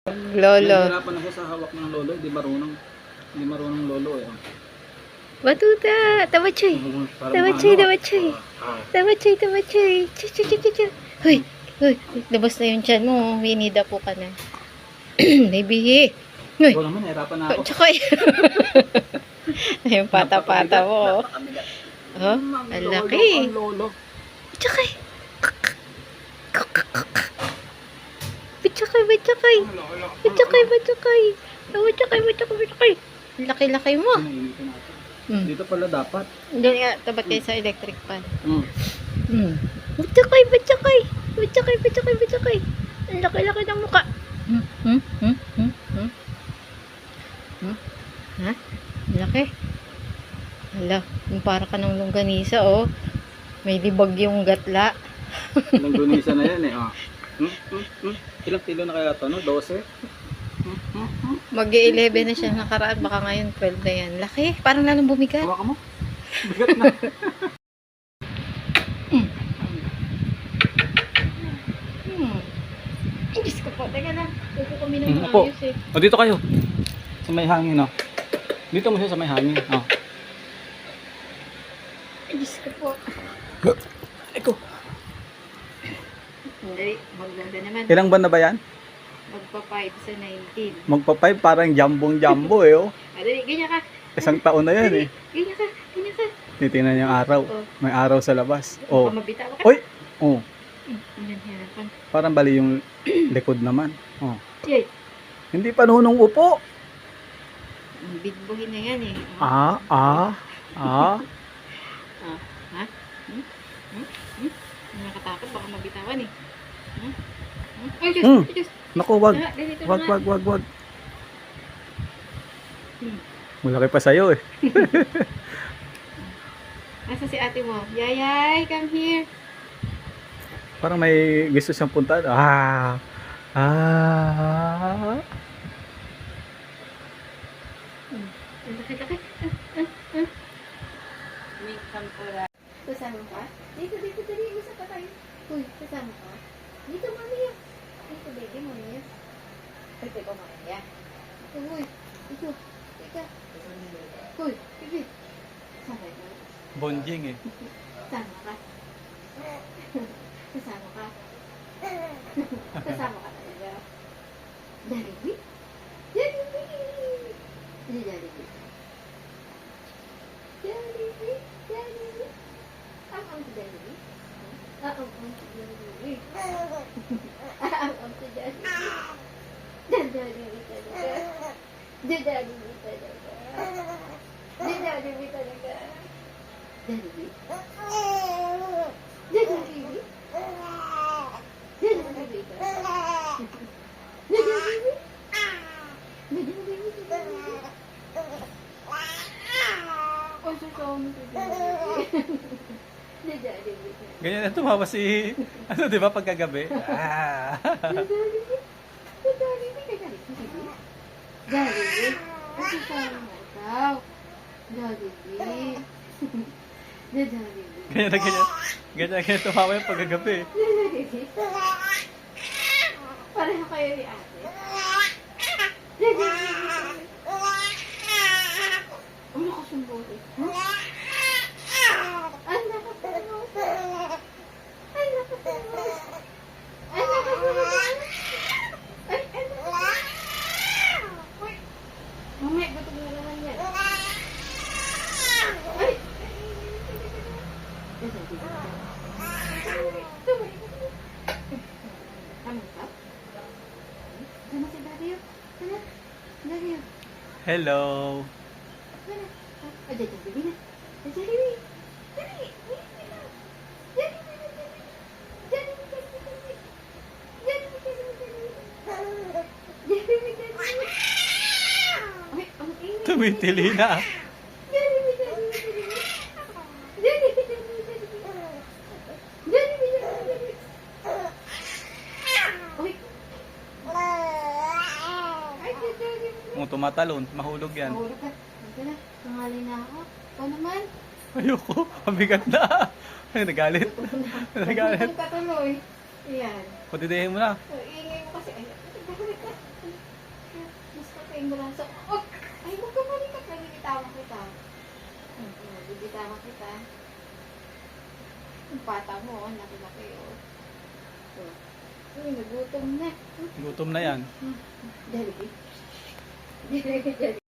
Lolo. Nahihirapan ako sa hawak ng lolo. Hindi marunong lolo eh. Batuta! Tawachoy! Tawachoy! Tawachoy! Tawachoy! Tawachoy! Chuchuchuchuchu! Hoy! Hoy! Labas na yung tiyan mo. Hinida po ka na. Baby! Hoy! Ikaw naman, nahirapan na ako. Tsakoy! Yung pata-pata mo. Oh, ang laki. Lolo. Tsakay! Bitsakay! Bitsakay! Bitsakay! Bitsakay! Bitsakay! Bitsakay! Bitsakay! Laki-laki mo. Dito pala dapat. Doon nga, tabat kayo sa electric fan. Bitsakay! Bitsakay! Bitsakay! Bitsakay! Bitsakay! Ang laki-laki ng mukha. Ha? Ang laki. Hala, yung para ka ng longganisa, oh. May libag yung gatla. Longganisa na yan eh, oh. Ilang kilo na kaya ito, no? 12? Mag-11 na siya nakaraan. Baka ngayon 12 na yan. Laki. Parang lalong bumigat. Hawakan mo. Bigat na. Ay, Diyos ko po. Teka na. Upo kami ng Opo. maayos eh. O, dito kayo. Sa may hangin, oh. Dito mo siya sa may hangin, oh. Ay, Diyos ko po. Eko. Hindi. Maganda naman. Ilang ban na ba yan? Magpa 5 sa 19. Magpa-5 parang jambong-jambo eh, oh. Dali, ganyan ka. Isang taon na yan eh. Ganyan ka. Ganyan ka. Titingnan yung araw. Oh. May araw sa labas. Baka Oh. mabitaw ka. Oy! Oh. Nanhirapan. Parang bali yung likod naman. Oh. Yay. Hindi pa nunong upo. Big boy na yan eh. Ah. Ah, ha? Nakakatakot. Baka mabitawan eh. Ay, Diyos. Ay, Diyos. Naku, wag. Ah, ganito na Wag, nga. wag. Malaki pa sa'yo eh. Asa si ate mo? Yayay, come here. Parang may gusto siyang punta. Ah. Ang laki-laki. May kampura. Kasama ka? Dito, dali. Isa pa tayo. Uy, kasama ka? Dito, mami. Dito, baby, mami. Pwede ko, mami. Uy, dito. Teka. Uy, baby. Sama ka? Bonjing eh. Kasama ka? Kasama ka? Kasama ka talaga? Jollibee? Jollibee! Ano Jollibee? Jollibee? Jollibee? Ang si Jollibee? Ang si Jollibee? Ang si Jollibee? Jollibee talaga? Jollibee talaga? Jollibee talaga? Jollibee? Jollibee? Ganyan na tumawa si, ano di ba pagkagabi? Ah. Ganyan tumawa yung pagkagabi. Pareho kayo ni ate. Ang lakas yung boses. Ang lakas yung boses. Ang lakas yung boses. Ang lakas yung boses. Ay, ang lakas. Uy. Mamaya, gutom na naman yan. Ay. Tama ka? Sana si Daddy yun. Sana. Daddy yun. Hello. Sana. Ah, dyan, baby na. Dyan, baby. Dali. Tumitili na. Kung tumatalon, mahulog yan. Mahulog ka. Huwag na. Pangalay na ako. Ikaw naman. Ayoko, mabigat na. Ay, nagalit. Nagalit. Huwag ka tuloy. Ayan. Patidihin mo na. So, ingay mo kasi. Ay, yung braso. Oh! Ay, huwag ka malikot. Nabibitawan kita. Nabibitawan kita. Yung pata mo, laki-laki, oh. Uy, nagutom na. Gutom na yan. Dali. Dali.